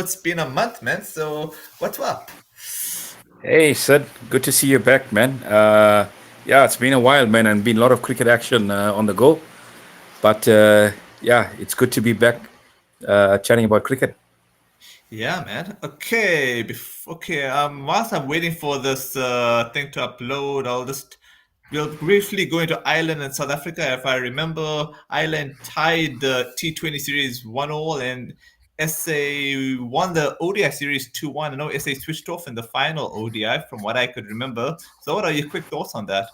it's been a month, man. So what's up? Hey, Sid. Good to see you back, man. Yeah, it's been a while, man, and been a lot of cricket action on the go. But yeah, it's good to be back chatting about cricket. Yeah, man. Okay, okay. Whilst I'm waiting for this thing to upload, we'll briefly go into Ireland and South Africa. If I remember, Ireland tied the T20 series 1-all, and SA won the ODI series 2-1. I know SA switched off in the final ODI, from what I could remember. So, what are your quick thoughts on that?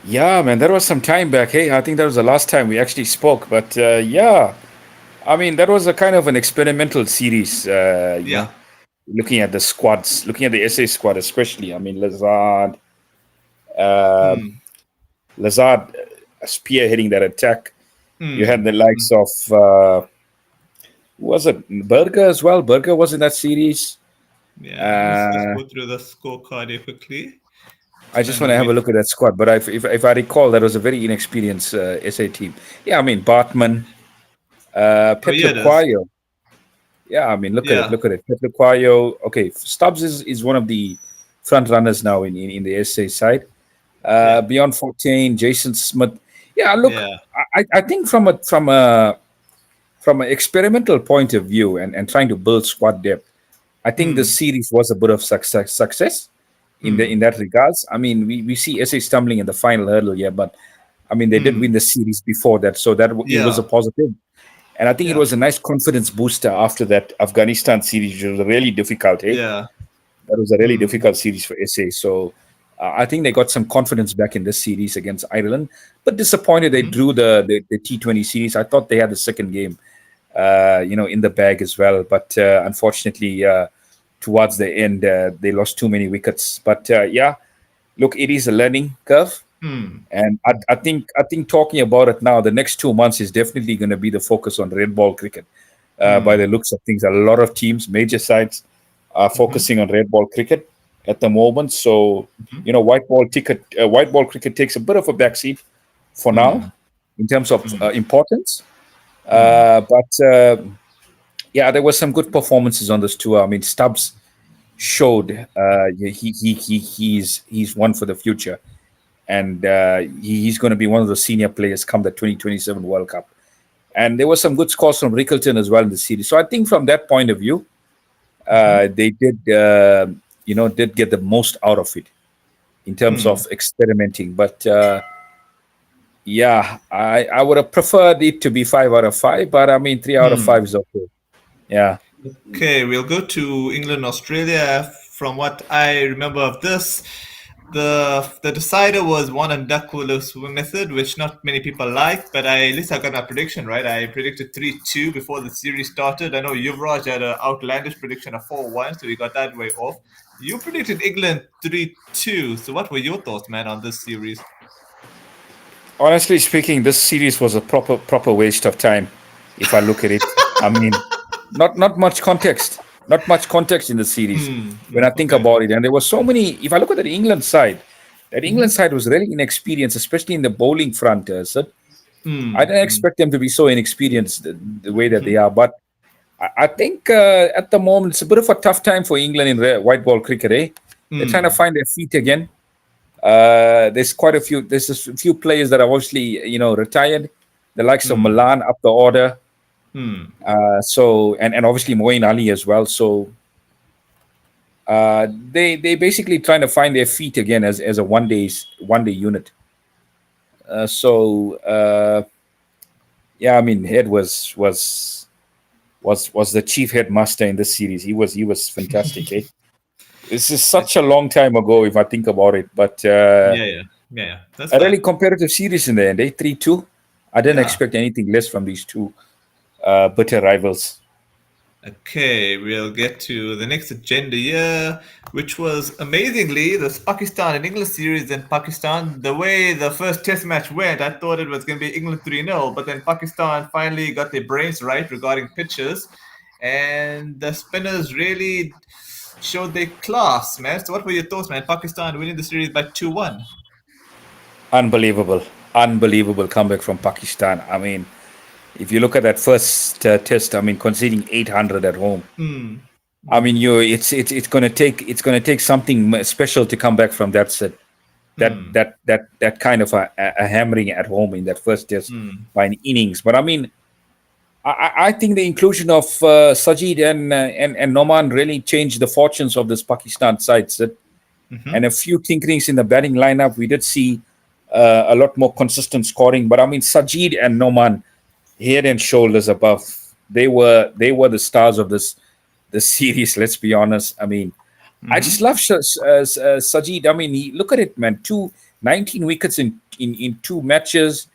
Yeah, man, that was some time back. Hey, I think that was the last time we actually spoke. But yeah, I mean, that was a kind of an experimental series, Yeah. looking at the squads, looking at the SA squad especially. I mean, uh, Hmm. Lazard spearheading that attack. You had Hmm. the likes of who was it Berger as well. Berger was in that series. Yeah. Let's Uh, go through the scorecard here quickly. I just Trying to want to have a wait. look at that squad. But if I recall, that was a very inexperienced SA team. Yeah, I mean Bartman, Oh, yeah, it is. Petruquayo. Yeah, I mean look at it, Yeah. look at it. Petruquayo. Okay, Stubbs is one of the front runners now in the SA side. Yeah. Beyond 14, Jason Smith. Yeah, look, Yeah. I think from an experimental point of view and trying to build squad depth, I think the Hmm. series was a bit of success in Hmm. that regards. I mean, we see SA stumbling in the final hurdle here, but I mean they did win Hmm. the series before that, so it was a Yeah. positive. And I think it Yeah. was a nice confidence booster after that Afghanistan series, which was really difficult. Eh? Yeah. That was a really Hmm. difficult series for SA. So I think they got some confidence back in this series against Ireland. But disappointed they Hmm. drew the T20 series. I thought they had the second game, in the bag as well. But unfortunately, towards the end, they lost too many wickets. But yeah, look, it is a learning curve. Hmm. And I think talking about it now, the next 2 months is definitely going to be the focus on red ball cricket. By the Hmm. looks of things, a lot of teams, major sides, are Hmm. focusing on red ball cricket at the moment. So, Hmm. white ball cricket takes a bit of a backseat for Hmm. now in terms of Hmm. importance. Hmm. But yeah, there were some good performances on this tour. I mean, Stubbs showed he's one for the future, and he's going to be one of the senior players come the 2027 World Cup. And there were some good scores from Rickleton as well in the series. So I think from that point of view, Hmm. they did get the most out of it in terms Hmm. of experimenting. But yeah, I would have preferred it to be 5 out of 5, but I mean 3 out of 5 Hmm. is okay. Yeah. Okay, we'll go to England, Australia. From what I remember of this, the decider was one and duckless method, which not many people like, but at least I got my prediction right. I predicted 3-2 before the series started. I know Yuvraj had an outlandish prediction of 4-1, so we got that way off. You predicted England 3-2. So what were your thoughts, man, on this series? Honestly speaking, this series was a proper waste of time. If I look at it, I mean, not much context, not much context in the series Hmm. when I think Okay. about it. And there were so many. If I look at the England side, that England Mm-hmm. side was really inexperienced, especially in the bowling front. So I Hmm. didn't Hmm. expect them to be so inexperienced the way that Mm-hmm. they are. But I think at the moment it's a bit of a tough time for England in white ball cricket. They're trying to Hmm. find their feet again. There's quite a few. There's a few players that are obviously retired. The likes of Hmm. Milan up the order. Hmm. So and obviously Moeen Ali as well. So they basically trying to find their feet again as a one day unit. So yeah, I mean Head was the chief headmaster in this series. He was fantastic. This is such a long time ago if I think about it, but Yeah, yeah, yeah, yeah. That's a fine. really competitive series in the end. 3-2. I didn't Yeah. expect anything less from these two bitter rivals. Okay, we'll get to the next agenda here, which was amazingly this Pakistan and England series in Pakistan. The way the first test match went, I thought it was going to be England 3-0, but then Pakistan finally got their brains right regarding pitches, and the spinners really showed their class, man. So, what were your thoughts, man? Pakistan winning the series by 2-1. Unbelievable, unbelievable comeback from Pakistan. I mean, If you look at that first test, I mean, conceding 800 at home. Mm. I mean, Mm. it's going to take something special to come back from that set. Mm. That kind of a hammering at home in that first test Mm. by an innings. But I mean, I think the inclusion of Sajid and Noman really changed the fortunes of this Pakistan side. Sid. And Mm-hmm. a few tinkerings in the batting lineup, we did see a lot more consistent scoring. But I mean, Sajid and Noman, head and shoulders above. They were the stars of this series. Let's be honest. I mean, I just Mm-hmm. love Sajid. I mean, look at it, man. 19 wickets in two matches,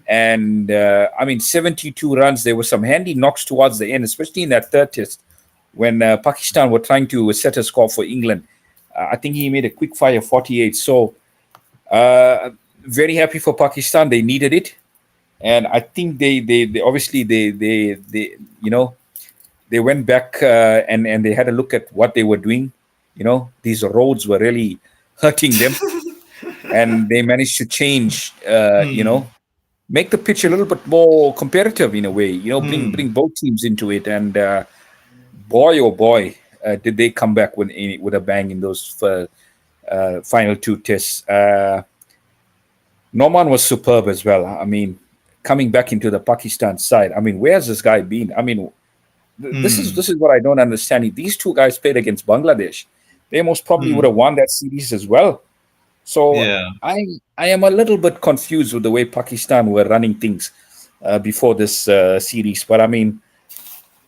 and I mean, 72 runs. There were some handy knocks towards the end, especially in that third test when Pakistan were trying to set a score for England. I think he made a quick fire 48. So uh, very happy for Pakistan. They needed it, and I think they obviously they they went back and they had a look at what they were doing. These roads were really hurting them, and they managed to change. Mm. Make the pitch a little bit more competitive in a way. Bring Mm. both teams into it, and boy oh boy, did they come back with a bang in those final two tests. Norman was superb as well. I mean, coming back into the Pakistan side. I mean, where's this guy been? I mean, this is Mm. this is what I don't understand. If these two guys played against Bangladesh, they most probably would Mm. have won that series as well. So Yeah. I am a little bit confused with the way Pakistan were running things before this series. But I mean,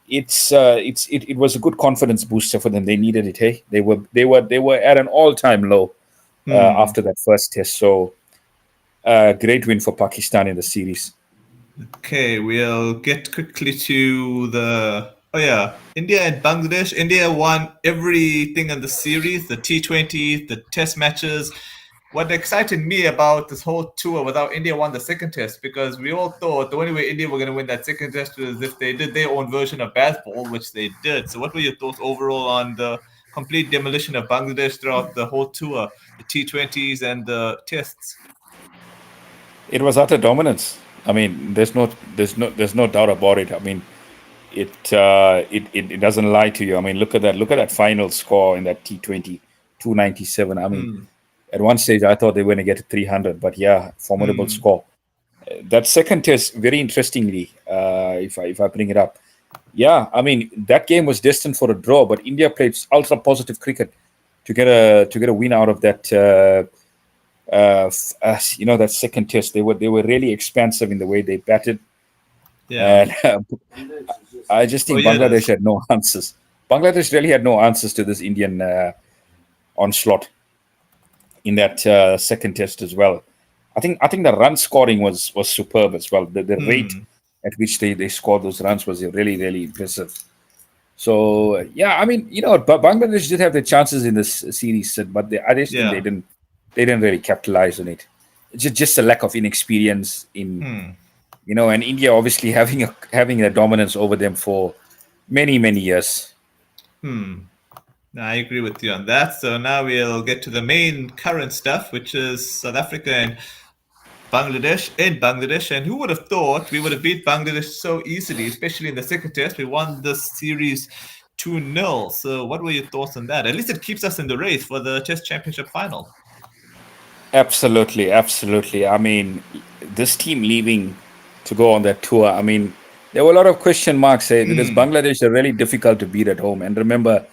it was a good confidence booster for them. They needed it. Hey, they were at an all time low Mm. after that first test. So great win for Pakistan in the series. Okay, we'll get quickly to the. Oh yeah, India and Bangladesh. India won everything in the series: the T20, the Test matches. What excited me about this whole tour without India won the second test, because we all thought the only way India were going to win that second test was if they did their own version of baseball, which they did. So, what were your thoughts overall on the complete demolition of Bangladesh throughout the whole tour, the T20s and the tests? It was utter dominance. I mean, there's no doubt about it. I mean, it doesn't lie to you. I mean, look at that final score in that T20, 297. I mean, Hmm. at one stage I thought they were going to get to 300, but yeah, formidable Hmm. score. That second test, very interestingly, if I bring it up, yeah, I mean that game was destined for a draw, but India played ultra positive cricket to get a win out of that. That second test, they were really expansive in the way they batted, Yeah. and I just Oh think Bangladesh yes. had no answers. Bangladesh really had no answers to this Indian onslaught in that second test as well. I think the run scoring was superb as well. The rate Hmm. at which they scored those runs was really really impressive. So yeah, I mean, Bangladesh did have their chances in this series, but I just think they Yeah. didn't really capitalize on it. It's just a lack of inexperience in Hmm. and India obviously having a dominance over them for many many years. Hmm. I agree with you on that. So now we'll get to the main current stuff, which is South Africa and Bangladesh. In Bangladesh, and who would have thought we would have beat Bangladesh so easily, especially in the second test? We won this series 2-0. So, what were your thoughts on that? At least it keeps us in the race for the Test Championship final. Absolutely, absolutely. I mean, this team leaving to go on that tour. I mean, there were a lot of question marks. Because Hmm. Bangladesh are really difficult to beat at home. And remember,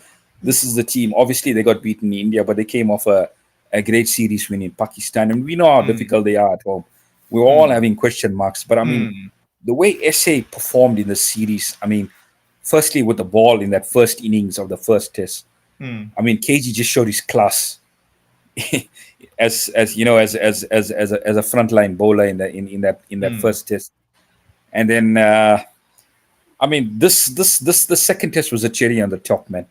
this is the team. Obviously, they got beaten in India, but they came off a great series win in Pakistan, and we know how Hmm. difficult they are at home. We're all Hmm. having question marks. But I mean, Hmm. the way SA performed in the series. I mean, firstly with the ball in that first innings of the first test. Hmm. I mean, KG just showed his class as a frontline bowler in that Hmm. first test. And then I mean this the second test was a cherry on the top, man.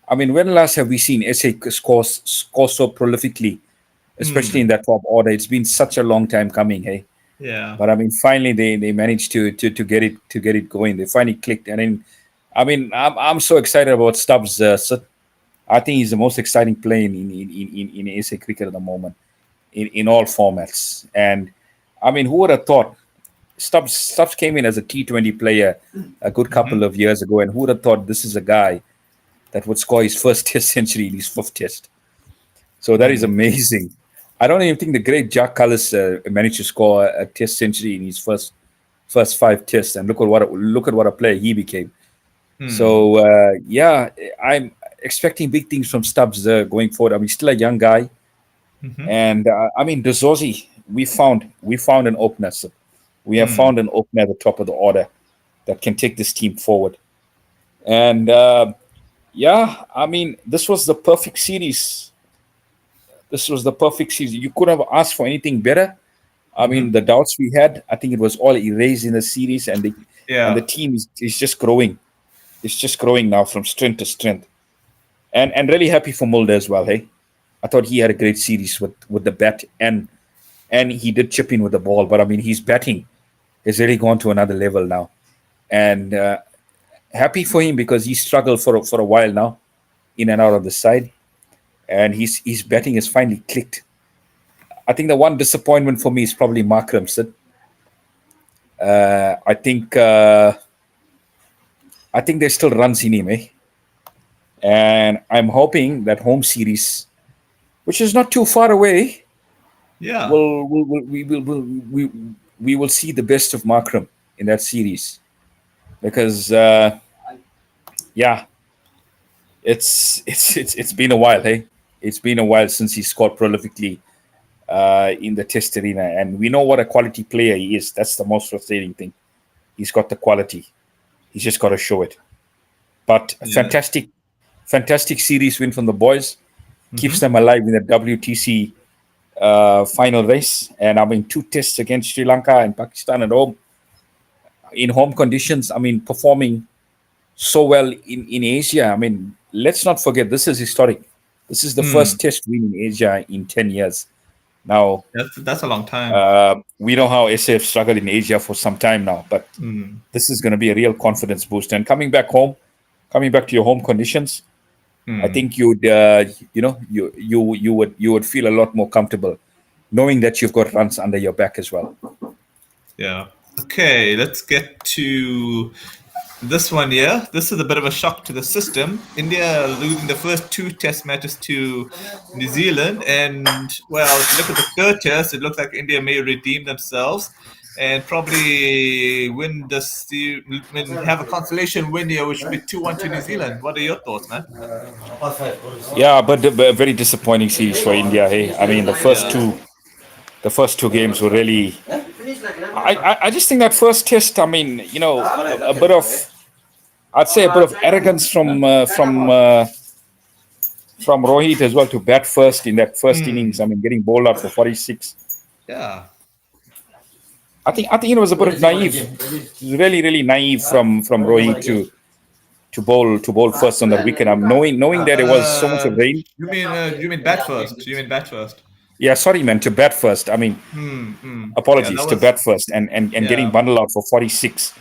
I mean, when last have we seen SA score so prolifically, especially in Hmm. that top order? It's been such a long time coming, hey. Yeah. But I mean, finally they managed to get it going. They finally clicked, and then I mean, I'm so excited about Stubbs. I think he's the most exciting player in SA cricket at the moment, in all formats. And I mean, who would have thought Stubbs came in as a T20 player a good couple of years ago, and who would have thought this is a guy that would score his first Test century in his fifth Test? So that is amazing. I don't even think the great Jack Cullis managed to score a Test century in his first five Tests, and look at what a player he became. So yeah, I'm expecting big things from Stubbs going forward. I mean, he's still a young guy, and I mean, Dezorzi, we found an opener. So we have found an opener at the top of the order that can take this team forward. And yeah, I mean, this was the perfect series. This was the perfect season. You could have asked for anything better. I mean, the doubts we had, I think it was all erased in the series, and the Yeah. team is just growing. It's just growing now from strength to strength, and really happy for Mulder as well. Hey, I thought he had a great series with the bat, and he did chip in with the ball. But I mean, his batting has really gone to another level now, and happy for him because he struggled for a while now, in and out of the side, and his batting has finally clicked. I think the one disappointment for me is probably Mark Sid. I think there's still runs in him, eh? And I'm hoping that home series, which is not too far away, Yeah. we will see the best of Markram in that series because yeah, it's been a while, hey. It's been a while since he scored prolifically in the Test arena, and we know what a quality player he is. That's the most frustrating thing. He's got the quality. He's just got to show it. But a Yeah. fantastic series win from the boys. Keeps them alive in the WTC final race. And I mean, two tests against Sri Lanka and Pakistan at home. In home conditions, I mean, performing so well in Asia. I mean, let's not forget, this is historic. This is the first test win in Asia in 10 years. Now, That's a long time. we know how SF struggled in Asia for some time now, but this is going to be a real confidence boost. And coming back to your home conditions, I think you'd, you would feel a lot more comfortable knowing that you've got runs under your back as well. Yeah. Okay, let's get to this one here. This is a bit of a shock to the system. India losing the first two test matches to New Zealand. And, well, if you look at the third test, it looks like India may redeem themselves and probably have a consolation win here, which would be 2-1 to New Zealand. What are your thoughts, man? Yeah, but a very disappointing series for India. Hey, I mean, the first two games were really. I just think that first test. I mean, a bit of, I'd say a bit of arrogance from Rohit as well to bat first in that first innings. I mean, getting bowled out for 46. Yeah. I think it was a bit of naive. It was really naive from Rohit to bowl first on the wicket. I'm knowing that it was so much of rain. You mean bat first? You mean bat first? Yeah, sorry, man. To bat first. I mean, apologies, to bat first and getting bundled out for 46.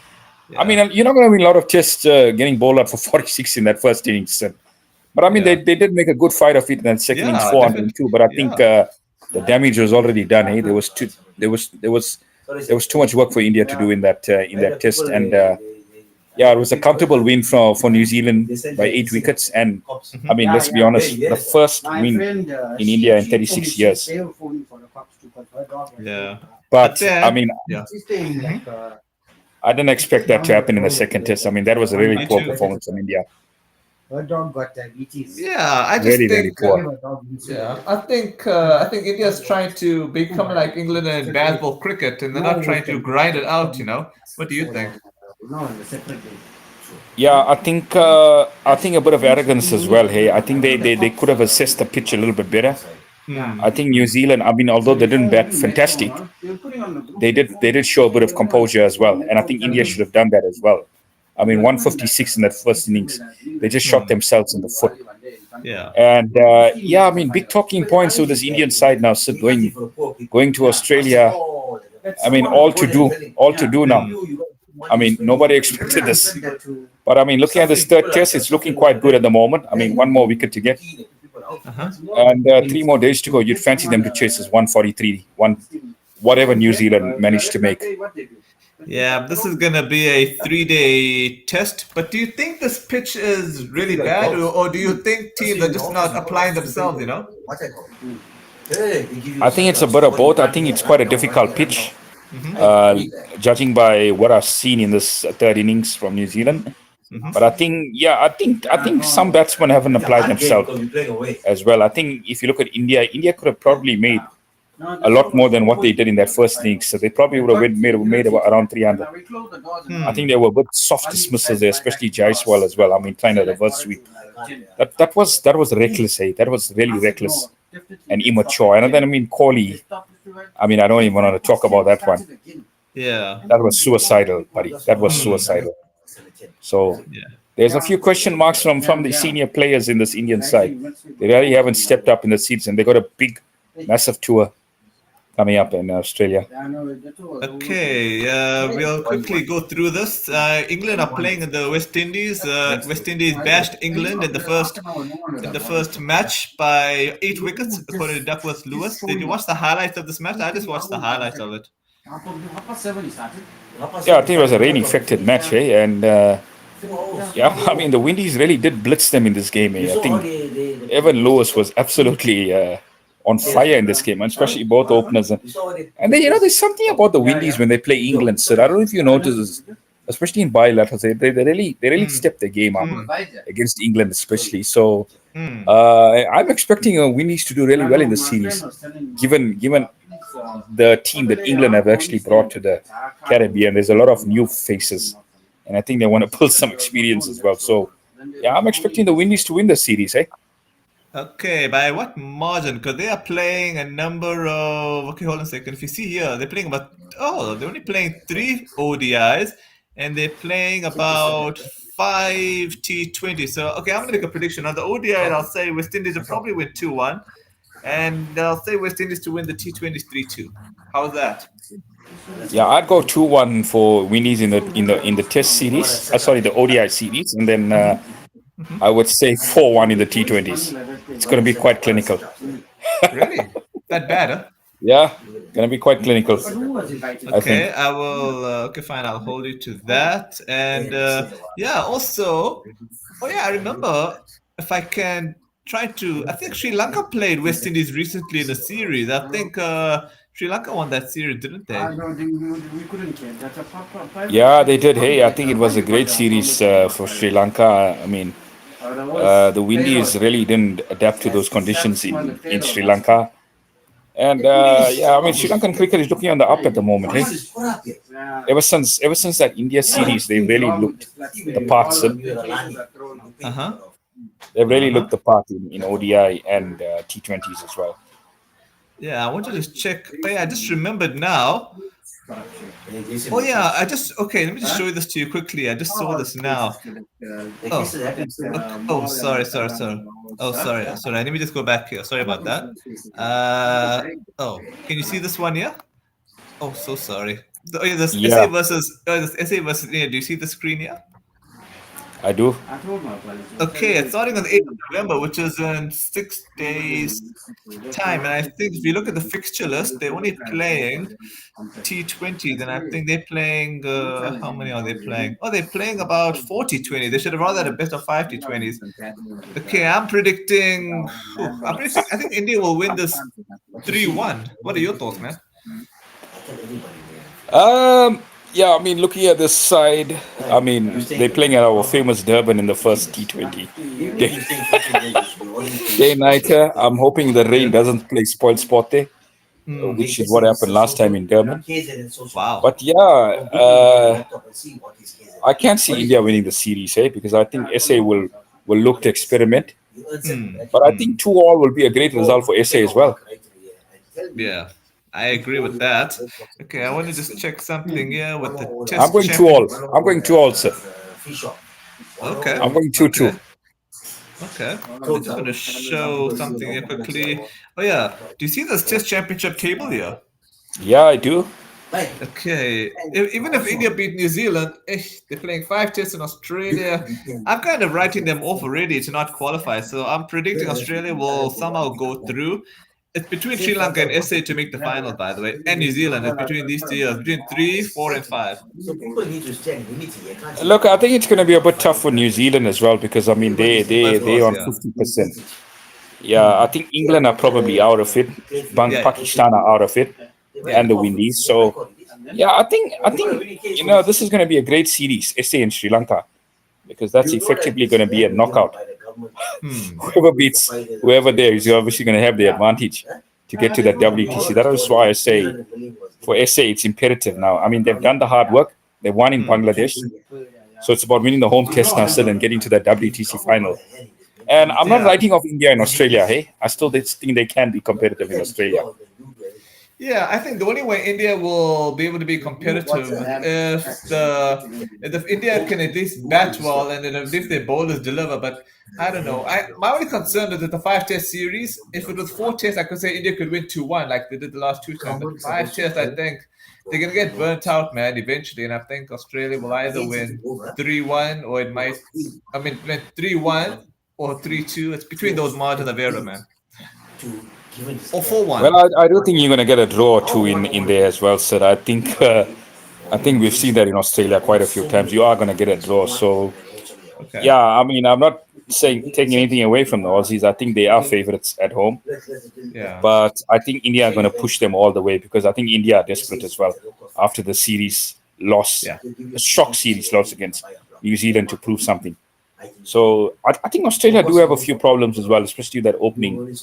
Yeah. I mean, you're not going to win a lot of tests getting bowled out for 46 in that first innings. But I mean, they did make a good fight of it in that second innings, 402. But I think the damage was already done. Hey, there was too much work for India to do in that test, and yeah, it was a comfortable win for New Zealand by 8 wickets. And I mean, let's be honest, the first win in India in 36 years. Yeah, but I mean, I didn't expect that to happen in the second test. I mean, that was a really poor performance from India. Yeah, I just think. Yeah, I think India's trying to become like England in baseball cricket, and they're not trying to grind it out. What do you think? Yeah, I think a bit of arrogance as well. Hey, I think they could have assessed the pitch a little bit better. I think New Zealand, I mean, although they didn't bat fantastic, they did show a bit of composure as well, and I think India should have done that as well. I mean, 156 in that first innings, they just shot themselves in the foot. Yeah, and yeah, I mean, big talking points with this Indian side now. So going to Australia, I mean, all to do now. I mean, nobody expected this, but I mean, looking at this third test, it's looking quite good at the moment. I mean, one more wicket to get. And 3 more days to go. You'd fancy them to chase this 143, whatever New Zealand managed to make. Yeah, this is gonna be a 3-day test. But do you think this pitch is really bad, or do you think teams are just not applying themselves? I think it's a bit of both. I think it's quite a difficult pitch, Mm-hmm. uh, judging by what I've seen in this third innings from New Mm-hmm. Zealand. Mm-hmm. But I think, yeah, I think some batsmen haven't applied themselves as well. I think if you look at India, India could have probably made a lot more than what they did in that first innings. So they probably would have made about around 300. I think Hmm. there were a bit soft dismissals there, especially Jaiswal as well. I mean, trying to reverse sweep. That was reckless, eh? That was really reckless and immature. And then I mean, Kohli. I mean, I don't even want to talk about that one. Yeah. That was suicidal, buddy. That was Hmm. suicidal. So Yeah. there's a few question marks from the senior players in this Indian side. They really haven't stepped up in the seats, and they got a big, massive tour coming up in Australia. Okay, we'll quickly go through this. England are playing in the West Indies. West Indies bashed England in the first match by 8 wickets, according to Duckworth Lewis. Did you watch the highlights of this match? I just watched the highlights of it. Yeah, I think it was a rain-affected match, eh? And yeah, I mean the Windies really did blitz them in this game. Eh? I think Evan Lewis was absolutely on fire in this game, and especially both openers. And then there's something about the Windies when they play England. So I don't know if you notice, especially in bilaterals, they really Hmm. step their game up Hmm. against England, especially. So Hmm. I'm expecting Windies to do really well in the series, given the team that England have actually brought to the Caribbean. There's a lot of new faces, and I think they want to pull some experience as well. So, yeah, I'm expecting the Windies to win the series. Eh? Okay, by what margin? Because they are playing a number of. Okay, hold on a second. If you see here, they're playing about. Oh, they're only playing 3 ODIs, and they're playing about 5 T20. So, okay, I'm going to make a prediction. On the ODIs, I'll say West Indies will probably win 2-1, and I'll say West Indies to win the T20s 3-2. How's that? Yeah, I'd go 2-1 for Windies in the Test series. Sorry, the ODI series, and then Hmm. Hmm. I would say 4-1 in the T20s. It's going to be quite clinical. Really? That bad, huh? Yeah, going to be quite clinical, I Okay, think. I will. Okay, fine. I'll hold you to that. And yeah, also, oh yeah, I remember if I can try to. I think Sri Lanka played West Indies recently in a series. I think Sri Lanka won that series, didn't they? Yeah, they did. Hey, I think it was a great series for Sri Lanka. I mean, the Windies really didn't adapt to those conditions in Sri Lanka. And yeah, I mean, Sri Lankan cricket is looking on the up at the moment. Hey, ever since that India series, they really looked the part. Uh huh. They Uh really huh. looked the part in ODI and T20s as well. Yeah, I want to just check. Oh yeah, I just remembered now. Oh yeah, I just okay. Let me just show you this to you quickly. I just saw this now. Oh, okay. Oh, sorry, sorry, sorry. Oh, sorry, sorry. Let me just go back here. Sorry about that. Oh, can you see this one here? Oh, so sorry. Oh, yeah, this SA Yeah, versus this SA versus India. Do you see the screen here? I do. Okay, it's starting on the 8th of November, which is in 6 days' time. And I think if you look at the fixture list, they're only playing T20. Then I think they're playing. How many are they playing? Oh, they're playing about 40-20. They should have rather had a best of 5 T20s. Okay, I'm predicting. I'm predicting. I think India will win this 3-1. What are your thoughts, man? Yeah, I mean, looking at this side, I mean, they're playing at our famous Durban in the first T20. Day, day nighter. I'm hoping the rain doesn't play spoil sport there, Hmm. which is what happened last time in Durban. Wow. But yeah, I can't see India winning the series, eh? Because I think SA will look to experiment. Hmm. But I Hmm. think 2-all will be a great result for SA as well. Yeah, I agree with that. Okay, I want to just check something here with the I'm Test going 2-all. Champion. I'm going 2-all, sir. Okay. I'm going 2-2. Okay. Okay. I just want to show something here quickly. Oh yeah. Do you see this Test Championship table here? Yeah, I do. Okay. Even if India beat New Zealand, they're playing 5 tests in Australia. I'm kind of writing them off already to not qualify. So I'm predicting Australia will somehow go through. It's between Sri Lanka and SA to make the final, by the way, and New Zealand. It's between these two years, between 3, 4, and 5. Look, I think it's going to be a bit tough for New Zealand as well because I mean Of they course, on yeah. 50%. Yeah, I think England are probably out of it. Yeah. Pakistan are out of it, Yeah. and the Windies. So yeah, I think this is going to be a great series, SA and Sri Lanka, because that's effectively going to be a knockout. Whoever beats whoever there is obviously going to have the advantage to get to that WTC. That is why I say for SA it's imperative now. I mean they've done the hard work. They won in Bangladesh, so it's about winning the home test now still and getting to that WTC final. And I'm not Yeah. writing off India and Australia. Hey, I still think they can be competitive in Australia. Yeah, I think the only way India will be able to be competitive if India can at least bat well and then at least their bowlers deliver. But I don't know. My only concern is that the 5-test series. If it was 4 tests, I could say India could win 2-1 like they did the last 2 times. But 5 tests, I think they're gonna get burnt out, man, eventually. And I think Australia will either win 3-1 or it might. I mean, 3-1 or 3-2. It's between those margins of error, man. Or 4-1. Well, I do think you're going to get a draw or two in there as well, sir. I think we've seen that in Australia quite a few times. You are going to get a draw. So, Okay. yeah, I mean, I'm not saying taking anything away from the Aussies. I think they are favorites at home. Yeah. But I think India are going to push them all the way because I think India are desperate as well after the series loss, a shock series loss against New Zealand to prove something. So I think Australia do have a few problems as well, especially that opening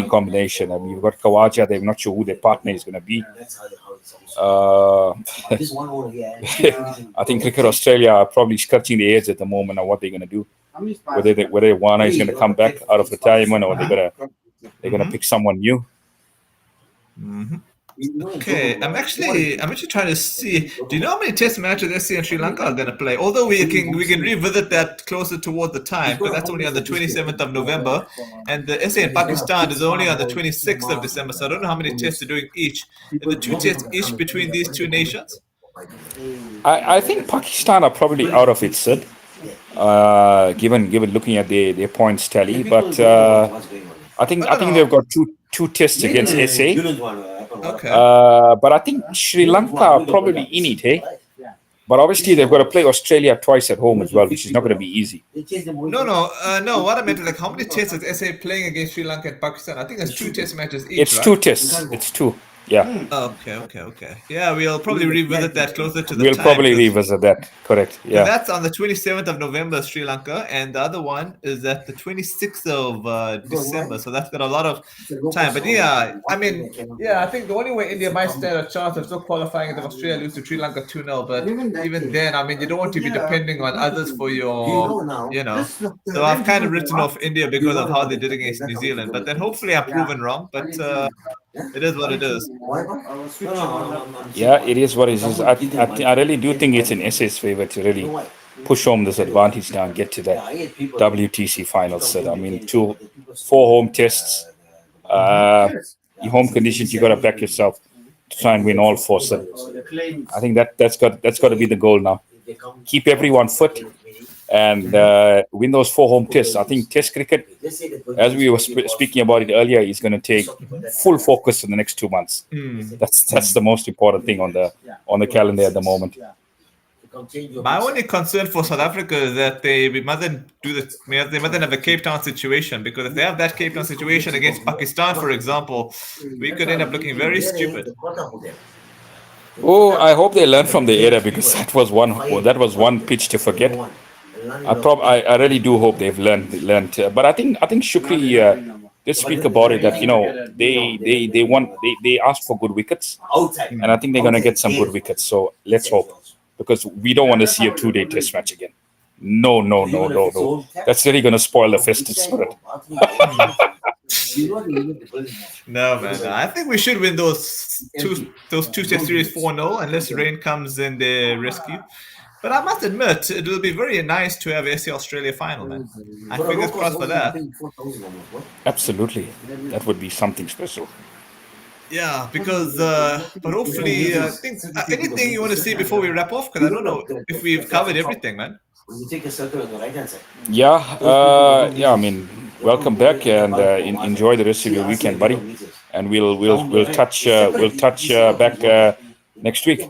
combination. I mean, you've got Kawaja. They're not sure who their partner is going to be. I think Cricket Australia are probably scratching their heads at the moment on what they're going to do. Whether Warner is going to come back out of retirement or they're going to pick someone new. Okay, I'm actually trying to see. Do you know how many test matches SC and Sri Lanka are going to play? Although we can revisit that closer toward the time because that's only on the 27th of November, and the SC and Pakistan is only on the 26th of December. So I don't know how many tests they're doing each. Is the 2 tests each between these two nations? I think Pakistan are probably out of it, Sid. Given looking at their points tally, but I think they've got two tests against SA. Okay. But I think Sri Lanka are probably in it, hey? But obviously they've got to play Australia twice at home as well, which is not going to be easy. No. What I meant is like how many tests is SA playing against Sri Lanka and Pakistan? I think there's 2 test matches each, It's right? 2 tests. It's 2. Yeah. Okay. Yeah, we'll probably revisit that closer to the We'll time. probably revisit that. Correct. Yeah. That's on the 27th of November, Sri Lanka, and the other one is at the 26th of December. So that's got a lot of time. But yeah, I mean, I think the only way India might stand a chance of still qualifying is if Australia lose to Sri Lanka 2-0. But even then, I mean, you don't want to be depending on others for your. So I've kind of written off India because of how they did against New Zealand. But then hopefully I'm proven wrong. But it is what it is. Yeah, it is what it is. I really do think it's in SA's favor to really push home this advantage now and get to that WTC final set. I mean, 4 home tests. Your home conditions, you got to back yourself to try and win all 4 sets. I think that's got to be the goal now. Keep everyone fit and win those 4 home tests. I think Test cricket, as we were speaking about it earlier, is going to take full focus in the next 2 months. That's the most important thing on the calendar at the moment. My only concern for South Africa is that they mustn't have a Cape Town situation, because if they have that Cape Town situation against Pakistan, for example, we could end up looking very stupid. Oh, I hope they learn from the error, because that was one pitch to forget. I really do hope they've learned. But I think Shukri did speak about it, that they asked for good wickets, and I think they're going to get some good wickets. So let's hope, because we don't want to see a 2-day test match again. No. That's really going to spoil the festive spirit. No, man. I think we should win those two test series 4-0 unless rain comes in the rescue. But I must admit, it will be very nice to have SA Australia final, man. I fingers crossed for that. Absolutely, that would be something special. Yeah, because but hopefully, I think anything you want to see before we wrap off, because I don't know if we've covered everything, man. Yeah. I mean, welcome back and enjoy the rest of your weekend, buddy. and we'll touch back next week.